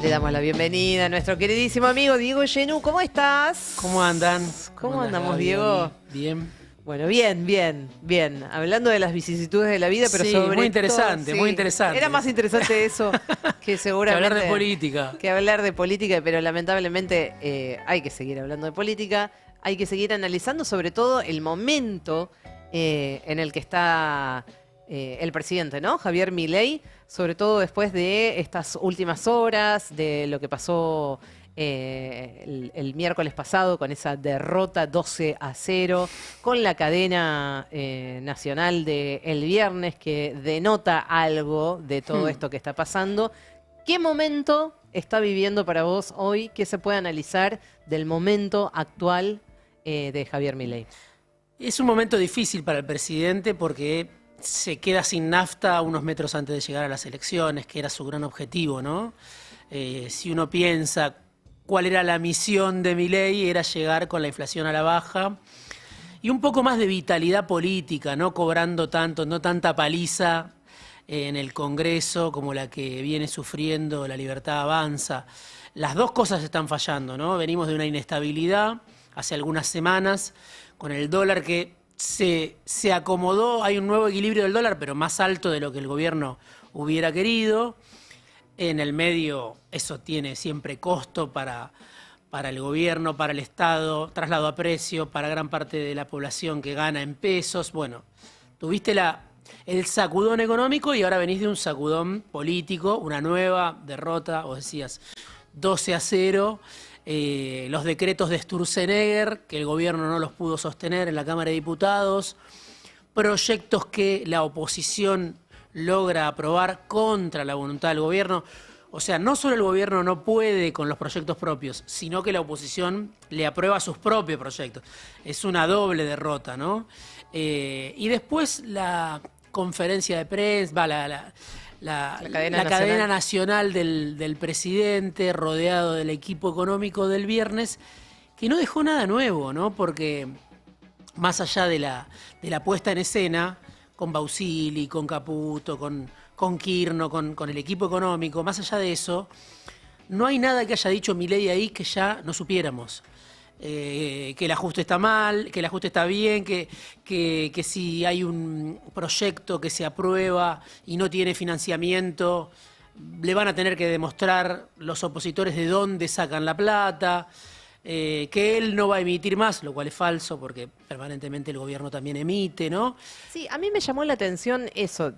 Le damos la bienvenida a nuestro queridísimo amigo Diego Genú. ¿Cómo estás? ¿Cómo andan? ¿Cómo andamos, Gaby? Diego? Bien. Bueno, bien. Hablando de las vicisitudes de la vida, pero Sí, sobre muy interesante, todo, sí, muy interesante. Era más interesante eso que seguramente... Que hablar de política. Que hablar de política, pero lamentablemente hay que seguir hablando de política. Hay que seguir analizando sobre todo el momento en el que está el presidente, ¿no? Javier Milei, sobre todo después de estas últimas horas, de lo que pasó el miércoles pasado con esa derrota 12-0, con la cadena nacional del viernes que denota algo de todo esto que está pasando. ¿Qué momento está viviendo para vos hoy? ¿Qué se puede analizar del momento actual de Javier Milei? Es un momento difícil para el presidente porque se queda sin nafta unos metros antes de llegar a las elecciones, que era su gran objetivo, ¿no? Si uno piensa cuál era la misión de Milei, era llegar con la inflación a la baja y un poco más de vitalidad política, no cobrando tanto, no tanta paliza en el Congreso como la que viene sufriendo La Libertad Avanza. Las dos cosas están fallando, ¿no? Venimos de una inestabilidad hace algunas semanas con el dólar que se acomodó, hay un nuevo equilibrio del dólar, pero más alto de lo que el gobierno hubiera querido. En el medio eso tiene siempre costo para el gobierno, para el Estado, traslado a precio, para gran parte de la población que gana en pesos. Bueno, tuviste el sacudón económico y ahora venís de un sacudón político, una nueva derrota, vos decías 12-0. Los decretos de Sturzenegger, que el gobierno no los pudo sostener en la Cámara de Diputados, proyectos que la oposición logra aprobar contra la voluntad del gobierno. O sea, no solo el gobierno no puede con los proyectos propios, sino que la oposición le aprueba sus propios proyectos. Es una doble derrota, ¿no? Y después la conferencia de prensa, la cadena nacional del presidente, rodeado del equipo económico del viernes, que no dejó nada nuevo, ¿no? Porque más allá de la puesta en escena, con Bausili, con Caputo, con Kirno, con el equipo económico, más allá de eso, no hay nada que haya dicho Milei ahí que ya no supiéramos. Que el ajuste está mal, que el ajuste está bien, que si hay un proyecto que se aprueba y no tiene financiamiento, le van a tener que demostrar los opositores de dónde sacan la plata, que él no va a emitir más, lo cual es falso porque permanentemente el gobierno también emite, ¿no? Sí, a mí me llamó la atención eso,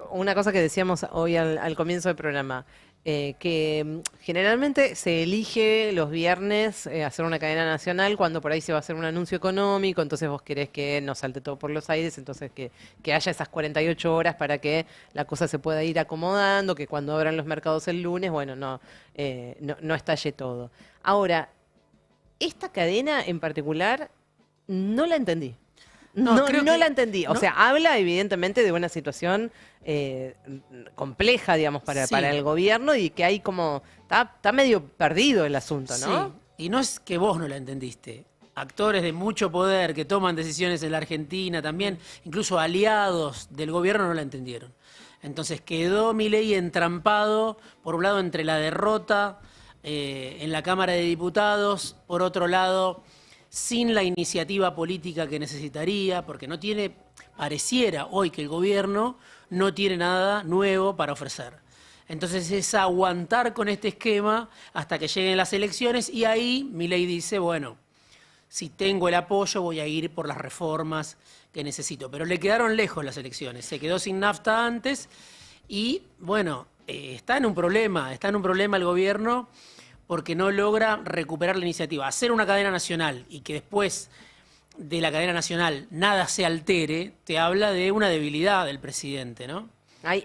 una cosa que decíamos hoy al comienzo del programa. Que generalmente se elige los viernes hacer una cadena nacional cuando por ahí se va a hacer un anuncio económico, entonces vos querés que no salte todo por los aires, entonces que haya esas 48 horas para que la cosa se pueda ir acomodando, que cuando abran los mercados el lunes, bueno, no estalle todo. Ahora, esta cadena en particular no la entendí. No la entendí. O sea, habla evidentemente de una situación compleja, digamos, para el gobierno y que hay como... Está medio perdido el asunto, ¿no? Sí, y no es que vos no la entendiste. Actores de mucho poder que toman decisiones en la Argentina también, incluso aliados del gobierno no la entendieron. Entonces quedó Milei entrampado, por un lado, entre la derrota en la Cámara de Diputados, por otro lado, sin la iniciativa política que necesitaría, porque no tiene, pareciera hoy que el gobierno no tiene nada nuevo para ofrecer. Entonces es aguantar con este esquema hasta que lleguen las elecciones y ahí Milei dice, bueno, si tengo el apoyo voy a ir por las reformas que necesito. Pero le quedaron lejos las elecciones, se quedó sin nafta antes y bueno, está en un problema el gobierno porque no logra recuperar la iniciativa. Hacer una cadena nacional y que después de la cadena nacional nada se altere, te habla de una debilidad del presidente, ¿no?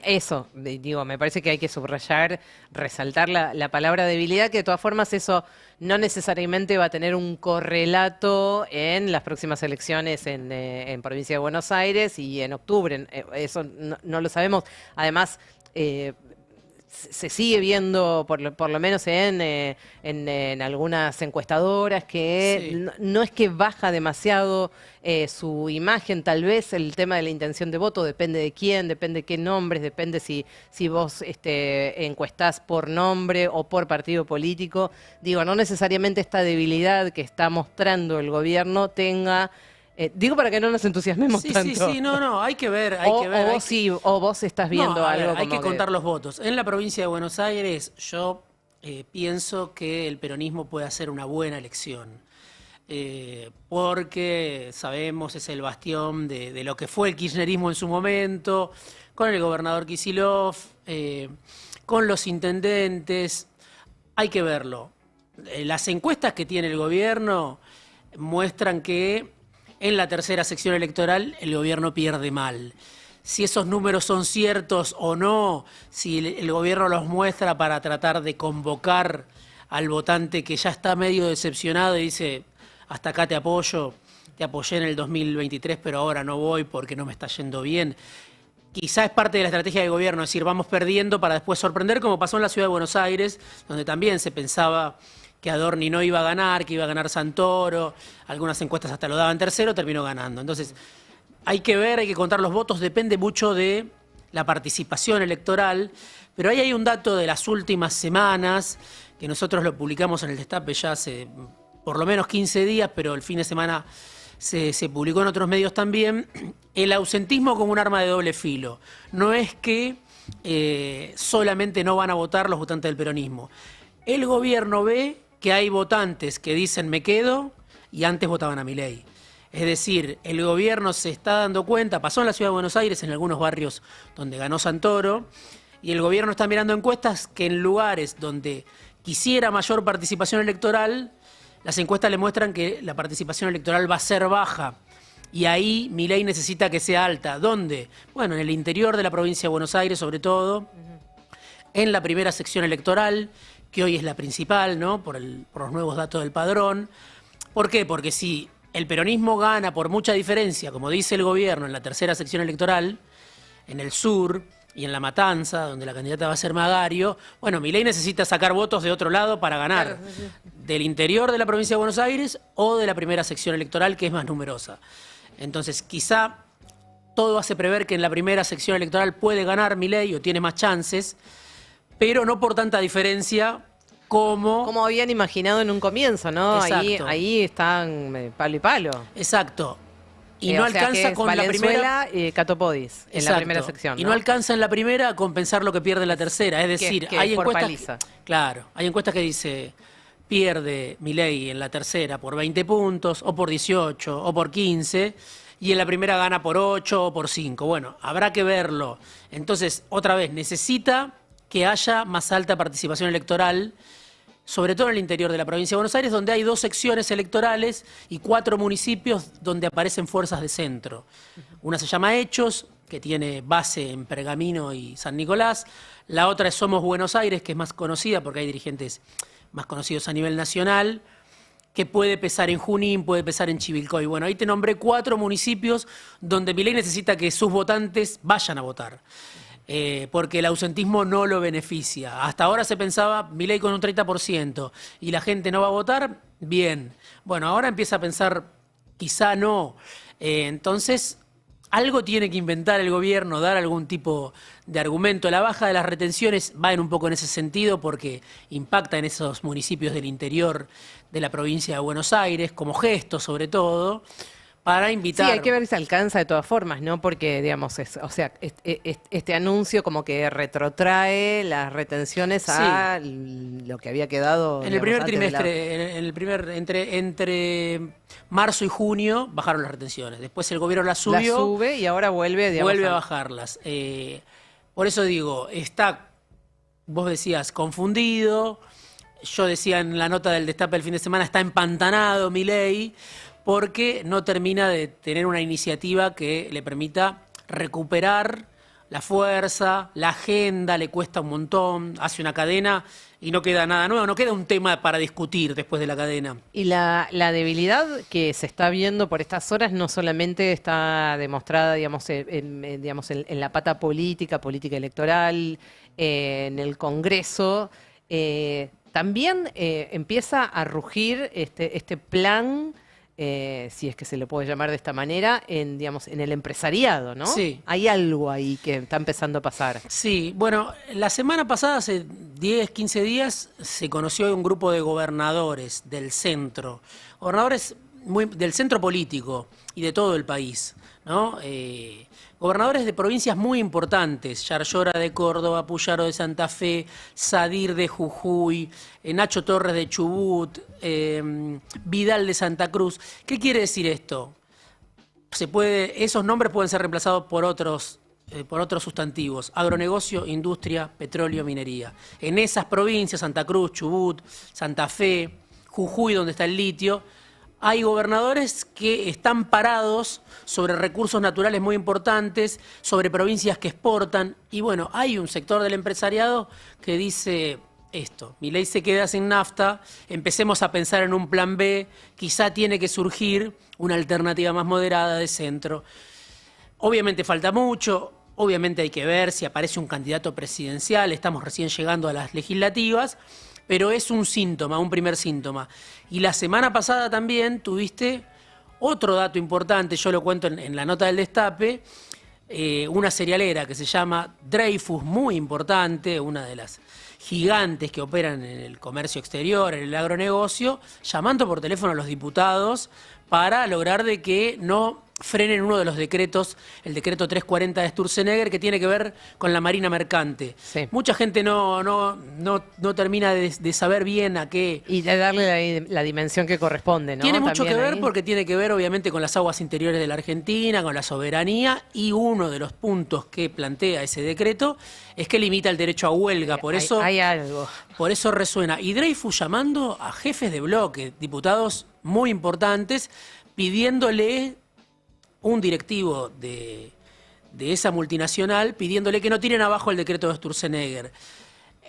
Eso, digo, me parece que hay que subrayar, resaltar la palabra debilidad, que de todas formas eso no necesariamente va a tener un correlato en las próximas elecciones en Provincia de Buenos Aires y en octubre. Eso no lo sabemos. Además, se sigue viendo, por lo menos en algunas encuestadoras, que Sí. no es que baja demasiado su imagen. Tal vez el tema de la intención de voto depende de quién, depende de qué nombres, depende si vos encuestás por nombre o por partido político. Digo, no necesariamente esta debilidad que está mostrando el gobierno tenga... digo para que no nos entusiasmemos Sí, sí, tanto. sí, no, hay que ver, hay O, que ver. o vos sí, o vos estás No, viendo a ver, algo hay que como contar los votos. En la provincia de Buenos Aires, yo pienso que el peronismo puede hacer una buena elección. Porque sabemos, es el bastión de lo que fue el kirchnerismo en su momento, con el gobernador Kicillof, con los intendentes. Hay que verlo. Las encuestas que tiene el gobierno muestran que en la tercera sección electoral el gobierno pierde mal. Si esos números son ciertos o no, si el gobierno los muestra para tratar de convocar al votante que ya está medio decepcionado y dice, hasta acá te apoyé en el 2023, pero ahora no voy porque no me está yendo bien. Quizá es parte de la estrategia del gobierno, es decir, vamos perdiendo para después sorprender, como pasó en la ciudad de Buenos Aires, donde también se pensaba que Adorni no iba a ganar, que iba a ganar Santoro, algunas encuestas hasta lo daban tercero, terminó ganando. Entonces, hay que ver, hay que contar los votos, depende mucho de la participación electoral, pero ahí hay un dato de las últimas semanas, que nosotros lo publicamos en el Destape ya hace por lo menos 15 días, pero el fin de semana se publicó en otros medios también, el ausentismo como un arma de doble filo. No es que solamente no van a votar los votantes del peronismo. El gobierno ve que hay votantes que dicen me quedo y antes votaban a Milei. Es decir, el gobierno se está dando cuenta, pasó en la ciudad de Buenos Aires, en algunos barrios donde ganó Santoro, y el gobierno está mirando encuestas que en lugares donde quisiera mayor participación electoral, las encuestas le muestran que la participación electoral va a ser baja. Y ahí Milei necesita que sea alta. ¿Dónde? Bueno, en el interior de la provincia de Buenos Aires, sobre todo, en la primera sección electoral, que hoy es la principal, ¿no? Por los nuevos datos del padrón. ¿Por qué? Porque si el peronismo gana por mucha diferencia, como dice el gobierno en la tercera sección electoral, en el sur y en La Matanza, donde la candidata va a ser Magario, bueno, Milei necesita sacar votos de otro lado para ganar, Claro, sí. del interior de la provincia de Buenos Aires o de la primera sección electoral, que es más numerosa. Entonces, quizá todo hace prever que en la primera sección electoral puede ganar Milei o tiene más chances, pero no por tanta diferencia como... Como habían imaginado en un comienzo, ¿no? Exacto. Ahí están palo y palo. Exacto. Y no O sea que alcanza es con la primera... Valenzuela y Catopodis en la Exacto. primera sección, Y ¿no? no alcanza en la primera a compensar lo que pierde en la tercera. Es decir, que hay es por encuestas... paliza. Claro, hay encuestas que dice pierde Milei en la tercera por 20 puntos, o por 18, o por 15, y en la primera gana por 8 o por 5. Bueno, habrá que verlo. Entonces, otra vez, necesita que haya más alta participación electoral, sobre todo en el interior de la provincia de Buenos Aires, donde hay 2 secciones electorales y 4 municipios donde aparecen fuerzas de centro. Una se llama Hechos, que tiene base en Pergamino y San Nicolás. La otra es Somos Buenos Aires, que es más conocida porque hay dirigentes más conocidos a nivel nacional, que puede pesar en Junín, puede pesar en Chivilcoy. Bueno, ahí te nombré 4 municipios donde Milei necesita que sus votantes vayan a votar. Porque el ausentismo no lo beneficia. Hasta ahora se pensaba Milei con un 30% y la gente no va a votar, bien. Bueno, ahora empieza a pensar, quizá no. Entonces, algo tiene que inventar el gobierno, dar algún tipo de argumento. La baja de las retenciones va un poco en ese sentido porque impacta en esos municipios del interior de la provincia de Buenos Aires, como gesto sobre todo, para Sí, invitar... hay que ver si se alcanza de todas formas, ¿no? Porque, digamos, este anuncio como que retrotrae las retenciones a lo que había quedado. En el digamos, primer antes de la- trimestre, en el primer, entre marzo y junio, bajaron las retenciones. Después el gobierno las La subió, sube y ahora vuelve, digamos, vuelve a bajarlas. Por eso digo, está, vos decías, confundido. Yo decía en la nota del Destape del fin de semana, está empantanado Milei, porque no termina de tener una iniciativa que le permita recuperar la fuerza, la agenda, le cuesta un montón, hace una cadena y no queda nada nuevo, no queda un tema para discutir después de la cadena. Y la debilidad que se está viendo por estas horas no solamente está demostrada, digamos, digamos, en la pata política electoral, en el Congreso, también empieza a rugir este plan, si es que se le puede llamar de esta manera, digamos, en el empresariado, ¿no? Sí. Hay algo ahí que está empezando a pasar. Sí, bueno, la semana pasada, hace 10, 15 días, se conoció un grupo de gobernadores del centro, gobernadores del centro político y de todo el país, ¿no? Gobernadores de provincias muy importantes, Yarlora de Córdoba, Puyaro de Santa Fe, Sadir de Jujuy, Nacho Torres de Chubut, Vidal de Santa Cruz. ¿Qué quiere decir esto? Esos nombres pueden ser reemplazados por otros sustantivos: agronegocio, industria, petróleo, minería. En esas provincias, Santa Cruz, Chubut, Santa Fe, Jujuy, donde está el litio, hay gobernadores que están parados sobre recursos naturales muy importantes, sobre provincias que exportan. Y bueno, hay un sector del empresariado que dice esto: Milei se queda sin nafta, empecemos a pensar en un plan B, quizá tiene que surgir una alternativa más moderada de centro. Obviamente falta mucho, obviamente hay que ver si aparece un candidato presidencial, estamos recién llegando a las legislativas, pero es un síntoma, un primer síntoma. Y la semana pasada también tuviste otro dato importante, yo lo cuento en la nota del Destape, una cerealera que se llama Dreyfus, muy importante, una de las gigantes que operan en el comercio exterior, en el agronegocio, llamando por teléfono a los diputados para lograr de que no frenen uno de los decretos, el decreto 340 de Sturzenegger, que tiene que ver con la marina mercante. Sí. Mucha gente no termina de saber bien a qué. Y de darle la dimensión que corresponde, ¿no? Tiene mucho que También ver ahí. porque tiene que ver obviamente con las aguas interiores de la Argentina, con la soberanía, y uno de los puntos que plantea ese decreto es que limita el derecho a huelga. Por eso, Hay algo. por eso resuena. Y Dreyfus llamando a jefes de bloque, diputados muy importantes, pidiéndole, un directivo de esa multinacional, pidiéndole que no tiren abajo el decreto de Sturzenegger.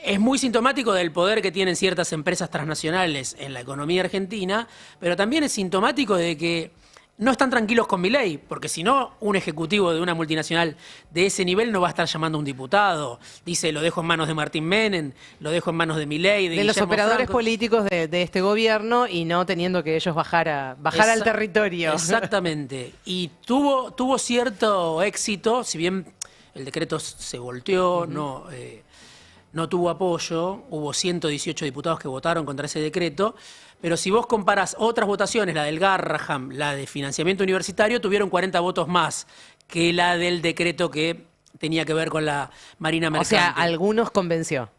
Es muy sintomático del poder que tienen ciertas empresas transnacionales en la economía argentina, pero también es sintomático de que no están tranquilos con Milei, porque si no, un ejecutivo de una multinacional de ese nivel no va a estar llamando a un diputado. Dice: lo dejo en manos de Martín Menem, lo dejo en manos de Milei, De los Guillermo operadores Franco. políticos de este gobierno, y no teniendo que ellos bajar al territorio. Exactamente. Y tuvo cierto éxito, si bien el decreto se volteó, no tuvo apoyo, hubo 118 diputados que votaron contra ese decreto, pero si vos comparás otras votaciones, la del Garraham, la de financiamiento universitario, tuvieron 40 votos más que la del decreto que tenía que ver con la marina O mercante. sea, algunos convenció.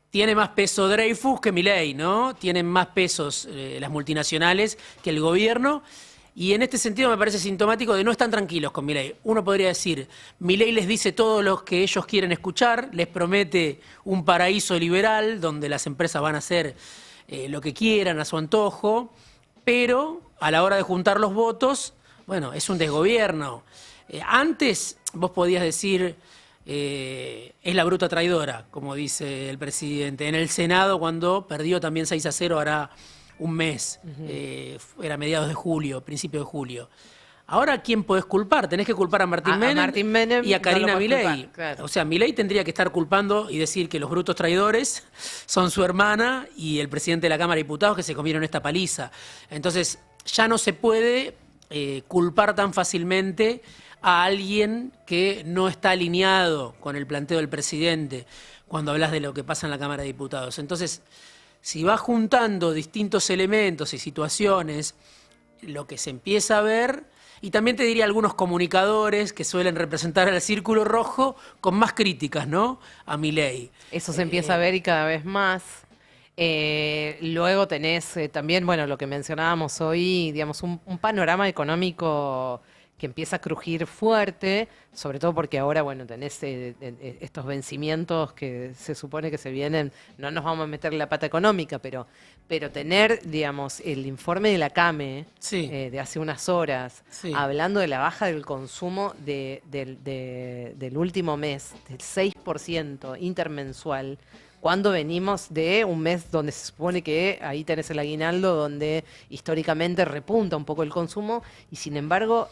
Tiene más peso Dreyfus que Milei, ¿no? Tienen más pesos las multinacionales que el gobierno. Y en este sentido me parece sintomático de no estar tranquilos con Milei. Uno podría decir: Milei les dice todo lo que ellos quieren escuchar, les promete un paraíso liberal donde las empresas van a hacer lo que quieran a su antojo, pero a la hora de juntar los votos, bueno, es un desgobierno. Antes vos podías decir: es la bruta traidora, como dice el presidente. En el Senado, cuando perdió también 6-0, hará un mes, era mediados de julio, principio de julio. Ahora, ¿quién podés culpar? Tenés que culpar a Martín Menem y a Karina Milei. Claro. O sea, Milei tendría que estar culpando y decir que los brutos traidores son su hermana y el presidente de la Cámara de Diputados, que se comieron esta paliza. Entonces, ya no se puede culpar tan fácilmente a alguien que no está alineado con el planteo del presidente cuando hablas de lo que pasa en la Cámara de Diputados. Entonces, si vas juntando distintos elementos y situaciones, lo que se empieza a ver, y también te diría algunos comunicadores que suelen representar al Círculo Rojo con más críticas, ¿no?, a Milei. Eso se empieza a ver, y cada vez más. Luego tenés también, bueno, lo que mencionábamos hoy, digamos, un panorama económico que empieza a crujir fuerte, sobre todo porque ahora, bueno, tenés estos vencimientos que se supone que se vienen. No nos vamos a meter la pata económica, pero tener, digamos, el informe de la CAME Sí. de hace unas horas, Sí. hablando de la baja del consumo del último mes, del 6% intermensual, cuando venimos de un mes donde se supone que ahí tenés el aguinaldo, donde históricamente repunta un poco el consumo, y sin embargo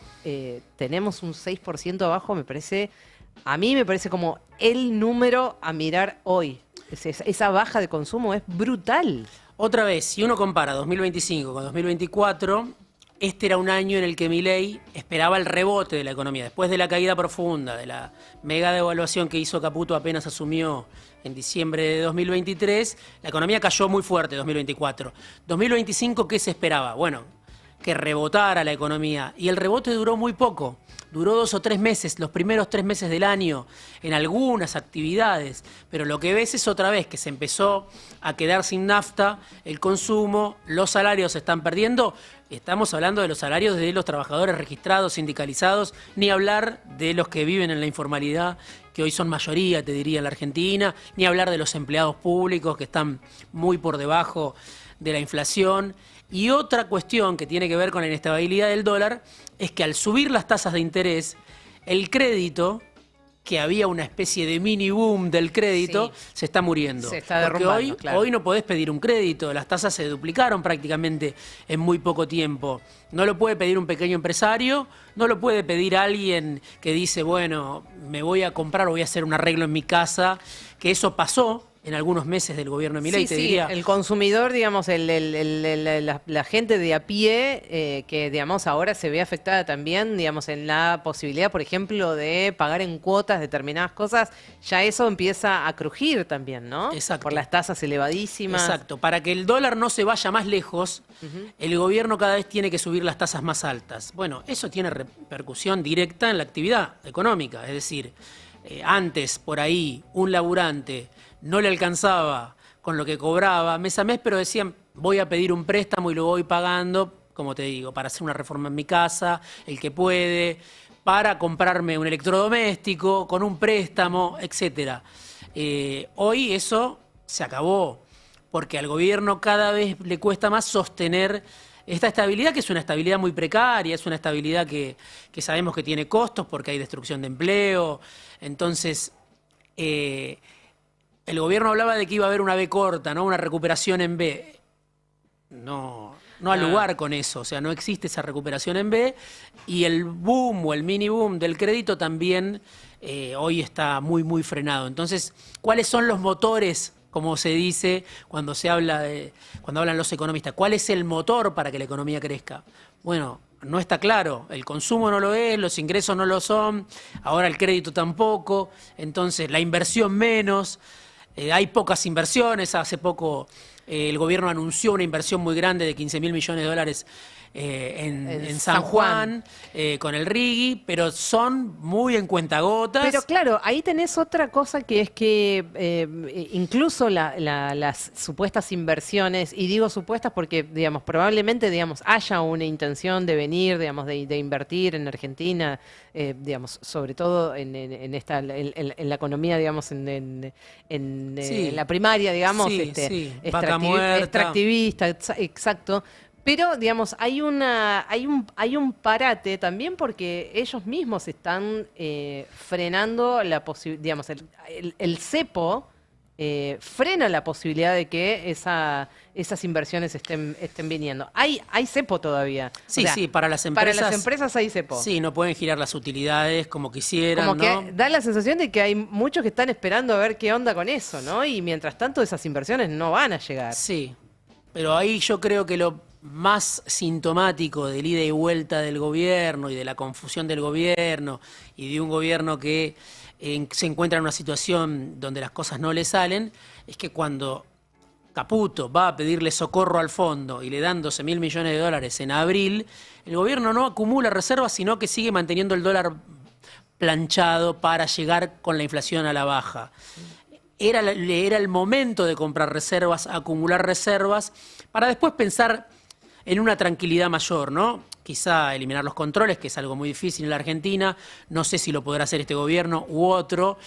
tenemos un 6% abajo, me parece a mí me parece como el número a mirar hoy. Esa baja de consumo es brutal. Otra vez, si uno compara 2025 con 2024, este era un año en el que Milei esperaba el rebote de la economía. Después de la caída profunda, de la mega devaluación que hizo Caputo apenas asumió en diciembre de 2023, la economía cayó muy fuerte en 2024. 2025, ¿qué se esperaba? Bueno, que rebotara la economía. Y el rebote duró muy poco. Duró 2 o 3 meses, los primeros 3 meses del año, en algunas actividades. Pero lo que ves es otra vez que se empezó a quedar sin nafta, el consumo, los salarios se están perdiendo. Estamos hablando de los salarios de los trabajadores registrados, sindicalizados, ni hablar de los que viven en la informalidad, que hoy son mayoría, te diría, en la Argentina, ni hablar de los empleados públicos, que están muy por debajo de la inflación. Y otra cuestión que tiene que ver con la inestabilidad del dólar es que al subir las tasas de interés, el crédito, que había una especie de mini boom del crédito, sí, se está muriendo. Se está derrumbando, porque claro. Hoy no podés pedir un crédito, las tasas se duplicaron prácticamente en muy poco tiempo. No lo puede pedir un pequeño empresario, no lo puede pedir alguien que dice, bueno, me voy a comprar o voy a hacer un arreglo en mi casa, que eso pasó en algunos meses del gobierno de Milei, sí, te sí, diría. el consumidor, digamos, la gente de a pie, que, digamos, ahora se ve afectada también, digamos, en la posibilidad, por ejemplo, de pagar en cuotas determinadas cosas, ya eso empieza a crujir también, ¿no? Exacto. Por las tasas elevadísimas. Exacto. Para que el dólar no se vaya más lejos, el gobierno cada vez tiene que subir las tasas más altas. Bueno, eso tiene repercusión directa en la actividad económica. Es decir, antes, por ahí, un laburante no le alcanzaba con lo que cobraba mes a mes, pero decían, voy a pedir un préstamo y lo voy pagando, como te digo, para hacer una reforma en mi casa, el que puede, para comprarme un electrodoméstico, con un préstamo, etc. Hoy eso se acabó, porque al gobierno cada vez le cuesta más sostener esta estabilidad, que es una estabilidad muy precaria, es una estabilidad que sabemos que tiene costos porque hay destrucción de empleo. Entonces, el gobierno hablaba de que iba a haber una B corta, ¿no? Una recuperación en B. No al lugar con eso, o sea, no existe esa recuperación en B, y el boom o el mini boom del crédito también hoy está muy, muy frenado. Entonces, ¿cuáles son los motores, como se dice cuando hablan los economistas? ¿Cuál es el motor para que la economía crezca? Bueno, no está claro, el consumo no lo es, los ingresos no lo son, ahora el crédito tampoco, entonces la inversión menos. Hay pocas inversiones. Hace poco el gobierno anunció una inversión muy grande de 15.000 millones de dólares en San Juan, con el RIGI, pero son muy en cuentagotas. Pero claro, ahí tenés otra cosa, que es que incluso las supuestas inversiones, y digo supuestas porque, digamos, probablemente, digamos, haya una intención de venir, digamos, de invertir en Argentina, digamos, sobre todo en la economía, digamos, en la primaria, digamos, Sí, sí. Vaca muerta. extractivista, exacto. Pero, digamos, hay un parate también, porque ellos mismos están frenando la posibilidad, digamos, el cepo frena la posibilidad de que esas inversiones estén viniendo. Hay cepo todavía. Sí, o sea, sí, para las empresas hay cepo. Sí, no pueden girar las utilidades como quisieran, Como ¿no? que da la sensación de que hay muchos que están esperando a ver qué onda con eso, ¿no? Y mientras tanto esas inversiones no van a llegar. Sí, pero ahí yo creo que lo más sintomático del ida y vuelta del gobierno y de la confusión del gobierno y de un gobierno que se encuentra en una situación donde las cosas no le salen, es que cuando Caputo va a pedirle socorro al fondo y le dan 12.000 millones de dólares en abril, el gobierno no acumula reservas, sino que sigue manteniendo el dólar planchado para llegar con la inflación a la baja. Era el momento de comprar reservas, acumular reservas, para después pensar en una tranquilidad mayor, ¿no? Quizá eliminar los controles, que es algo muy difícil en la Argentina. No sé si lo podrá hacer este gobierno u otro.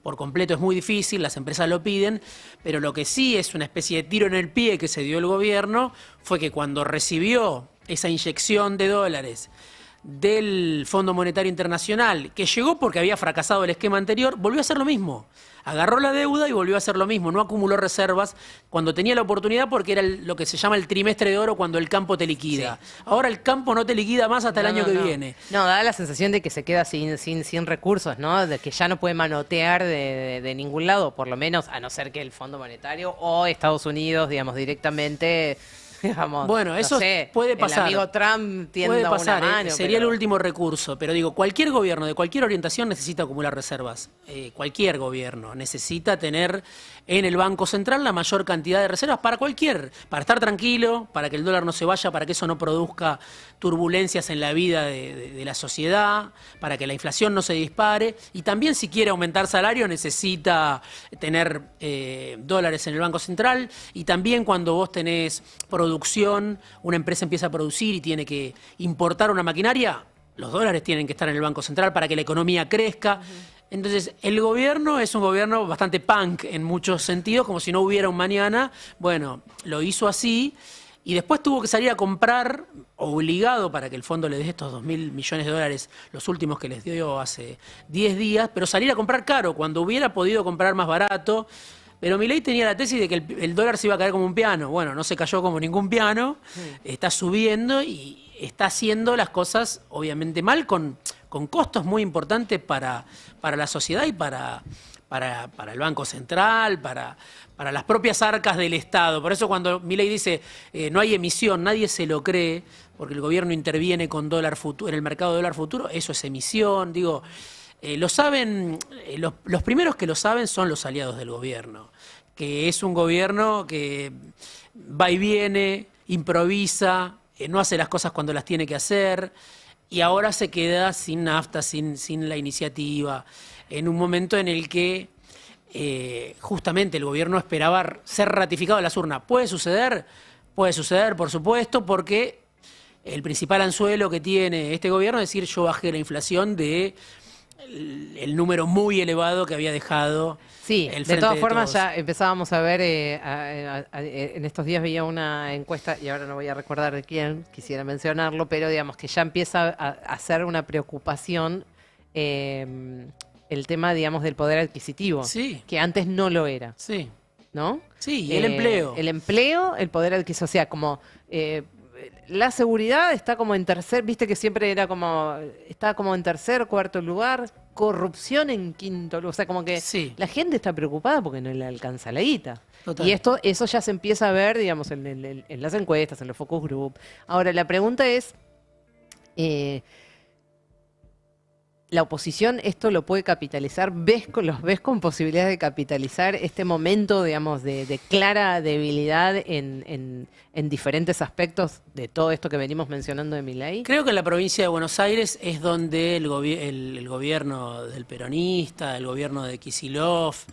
Por completo es muy difícil, las empresas lo piden, pero lo que sí es una especie de tiro en el pie que se dio el gobierno fue que cuando recibió esa inyección de dólares del Fondo Monetario Internacional, que llegó porque había fracasado el esquema anterior, volvió a hacer lo mismo. Agarró la deuda y volvió a hacer lo mismo. No acumuló reservas cuando tenía la oportunidad porque era lo que se llama el trimestre de oro cuando el campo te liquida. Sí. Ahora el campo no te liquida más hasta el año que viene. No, da la sensación de que se queda sin recursos, ¿no? De que ya no puede manotear de ningún lado, por lo menos, a no ser que el Fondo Monetario o Estados Unidos, digamos, directamente... Digamos, bueno, eso no sé, puede pasar. El amigo Trump tienda una mano. Sería el último recurso. Pero digo, cualquier gobierno de cualquier orientación necesita acumular reservas. Cualquier gobierno necesita tener en el Banco Central la mayor cantidad de reservas para estar tranquilo, para que el dólar no se vaya, para que eso no produzca turbulencias en la vida de la sociedad, para que la inflación no se dispare. Y también si quiere aumentar salario necesita tener dólares en el Banco Central. Y también cuando vos tenés producción, una empresa empieza a producir y tiene que importar una maquinaria, los dólares tienen que estar en el Banco Central para que la economía crezca. Entonces, el gobierno es un gobierno bastante punk en muchos sentidos, como si no hubiera un mañana. Bueno, lo hizo así y después tuvo que salir a comprar, obligado para que el fondo le dé estos 2.000 millones de dólares, los últimos que les dio hace 10 días, pero salir a comprar caro, cuando hubiera podido comprar más barato. Pero Milei tenía la tesis de que el dólar se iba a caer como un piano. Bueno, no se cayó como ningún piano, está subiendo y está haciendo las cosas obviamente mal, con costos muy importantes para la sociedad y para el Banco Central, para las propias arcas del Estado. Por eso cuando Milei dice no hay emisión, nadie se lo cree, porque el gobierno interviene con dólar futuro, en el mercado de dólar futuro, eso es emisión, digo... lo saben, los primeros que lo saben son los aliados del gobierno, que es un gobierno que va y viene, improvisa, no hace las cosas cuando las tiene que hacer y ahora se queda sin nafta, sin la iniciativa, en un momento en el que justamente el gobierno esperaba ser ratificado en las urnas. ¿Puede suceder? Puede suceder, por supuesto, porque el principal anzuelo que tiene este gobierno es decir, yo bajé la inflación de... el número muy elevado que había dejado el Frente de todas formas Todos. Ya empezábamos a ver, en estos días veía una encuesta, y ahora no voy a recordar de quién, quisiera mencionarlo, pero digamos que ya empieza a ser una preocupación el tema, digamos, del poder adquisitivo, sí, que antes no lo era. Sí. ¿No? Sí, y el empleo. El empleo, el poder adquisitivo, o sea, como... la seguridad está como en tercer, viste que siempre está como en tercer, cuarto lugar, corrupción en quinto lugar, o sea, como que la gente está preocupada porque no le alcanza la guita. Total. Y eso ya se empieza a ver, digamos, en las encuestas, en los focus group. Ahora, la pregunta es, ¿la oposición esto lo puede capitalizar? ¿Los ves con posibilidades de capitalizar este momento, digamos, de clara debilidad en diferentes aspectos de todo esto que venimos mencionando de Milei? Creo que en la provincia de Buenos Aires es donde el gobierno del peronista, el gobierno de Kicillof,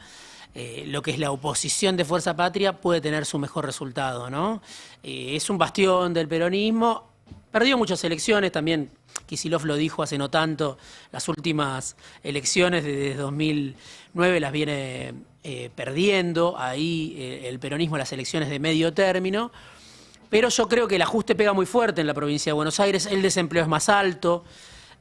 lo que es la oposición de Fuerza Patria puede tener su mejor resultado, ¿no? Es un bastión del peronismo, perdió muchas elecciones también. Kicillof lo dijo hace no tanto, las últimas elecciones desde 2009 las viene perdiendo, ahí el peronismo las elecciones de medio término, pero yo creo que el ajuste pega muy fuerte en la provincia de Buenos Aires, el desempleo es más alto,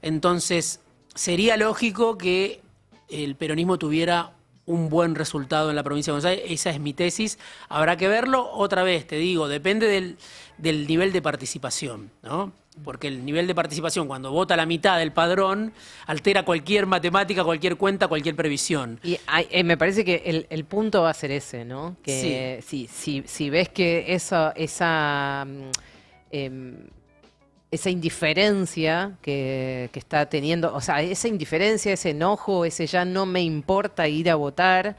entonces sería lógico que el peronismo tuviera un buen resultado en la provincia de Buenos Aires, esa es mi tesis, habrá que verlo, otra vez te digo, depende del nivel de participación, ¿no? Porque el nivel de participación, cuando vota la mitad del padrón, altera cualquier matemática, cualquier cuenta, cualquier previsión. Y me parece que el punto va a ser ese, ¿no? Que si ves que esa indiferencia que está teniendo, o sea, esa indiferencia, ese enojo, ese ya no me importa ir a votar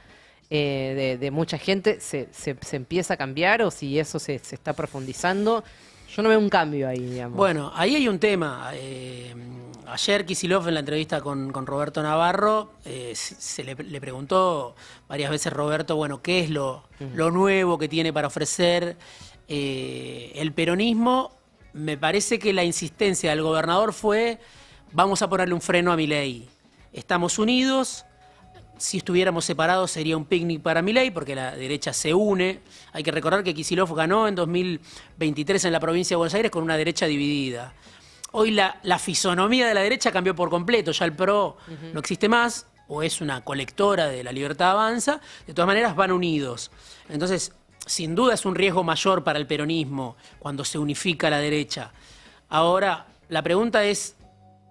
de mucha gente, se empieza a cambiar o si eso se está profundizando. Yo no veo un cambio ahí, digamos. Bueno, ahí hay un tema. Ayer Kicillof en la entrevista con Roberto Navarro le preguntó varias veces Roberto, bueno, ¿qué es lo nuevo que tiene para ofrecer el peronismo? Me parece que la insistencia del gobernador fue, vamos a ponerle un freno a Milei. Estamos unidos. Si estuviéramos separados sería un picnic para Milei, porque la derecha se une. Hay que recordar que Kicillof ganó en 2023 en la provincia de Buenos Aires con una derecha dividida. hoy la fisonomía de la derecha cambió por completo, ya el PRO no existe más, o es una colectora de La Libertad Avanza, de todas maneras van unidos. Entonces, sin duda es un riesgo mayor para el peronismo cuando se unifica la derecha. Ahora, la pregunta es,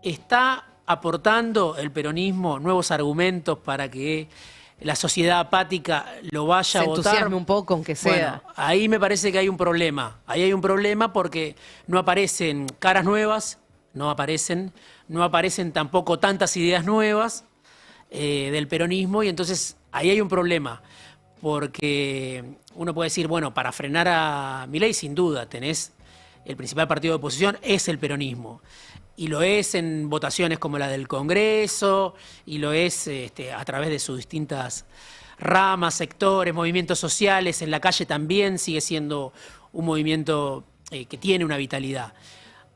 ¿está aportando el peronismo nuevos argumentos para que la sociedad apática lo vaya a votar? Se entusiasme un poco, aunque sea. Bueno, ahí me parece que hay un problema. Ahí hay un problema porque no aparecen caras nuevas, no aparecen tampoco tantas ideas nuevas del peronismo, y entonces ahí hay un problema. Porque uno puede decir, bueno, para frenar a Milei, sin duda, tenés el principal partido de oposición, es el peronismo. Y lo es en votaciones como la del Congreso, y lo es a través de sus distintas ramas, sectores, movimientos sociales. En la calle también sigue siendo un movimiento que tiene una vitalidad.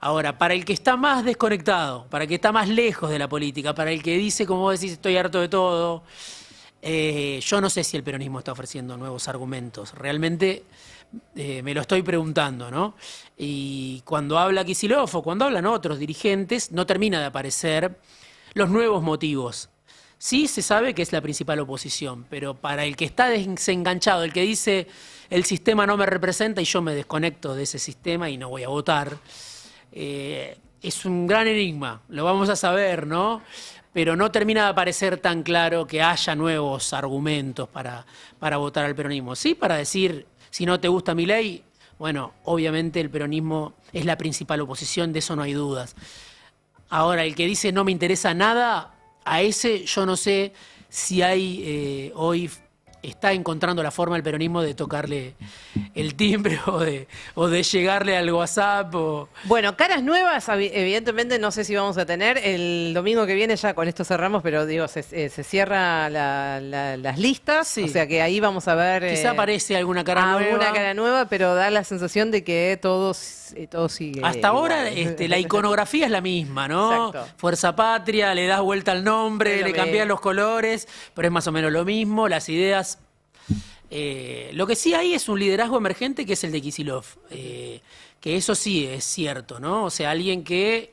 Ahora, para el que está más desconectado, para el que está más lejos de la política, para el que dice, como vos decís, estoy harto de todo, yo no sé si el peronismo está ofreciendo nuevos argumentos. Realmente me lo estoy preguntando, ¿no? Y cuando habla Kicillof o cuando hablan otros dirigentes, no termina de aparecer los nuevos motivos. Sí se sabe que es la principal oposición, pero para el que está desenganchado, el que dice el sistema no me representa y yo me desconecto de ese sistema y no voy a votar, es un gran enigma, lo vamos a saber, ¿no? Pero no termina de aparecer tan claro que haya nuevos argumentos para votar al peronismo. Sí, para decir, si no te gusta Milei, bueno, obviamente el peronismo es la principal oposición, de eso no hay dudas. Ahora, el que dice no me interesa nada, a ese yo no sé si hay hoy está encontrando la forma el peronismo de tocarle el timbre o de llegarle al WhatsApp. Bueno, caras nuevas, evidentemente no sé si vamos a tener. El domingo que viene, ya con esto cerramos, pero digo, se cierra las listas, Sí. O sea que ahí vamos a ver... Quizá aparece alguna cara nueva. Alguna cara nueva, pero da la sensación de que todo sigue Hasta ahora igual. la iconografía es la misma, ¿no? Exacto. Fuerza Patria, le das vuelta al nombre, Es lo le cambias mismo. los colores, pero es más o menos lo mismo, las ideas. Lo que sí hay es un liderazgo emergente que es el de Kicillof, que eso sí es cierto, ¿no? O sea, alguien que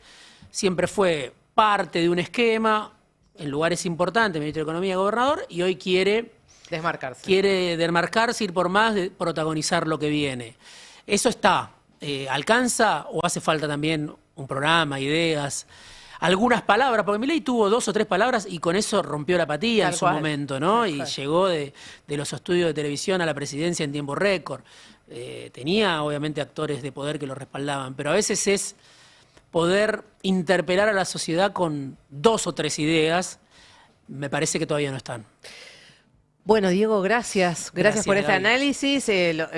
siempre fue parte de un esquema en lugares importantes, ministro de Economía, gobernador, y hoy quiere demarcarse, ir por más, protagonizar lo que viene. Eso está. ¿Alcanza o hace falta también un programa, ideas, algunas palabras? Porque Milei tuvo 2 o 3 palabras y con eso rompió la apatía Tal en su cual. momento, ¿no? Tal Y cual. llegó de los estudios de televisión a la presidencia en tiempo récord. Tenía obviamente actores de poder que lo respaldaban, pero a veces es poder interpelar a la sociedad con 2 o 3 ideas. Me parece que todavía no están. Bueno, Diego, gracias. Gracias por este Gaby. análisis.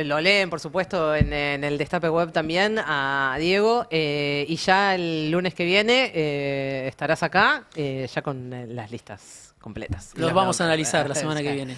Lo leen, por supuesto, en el Destape Web también a Diego. Y ya el lunes que viene estarás acá, ya con las listas completas. Los vamos a analizar la semana que viene.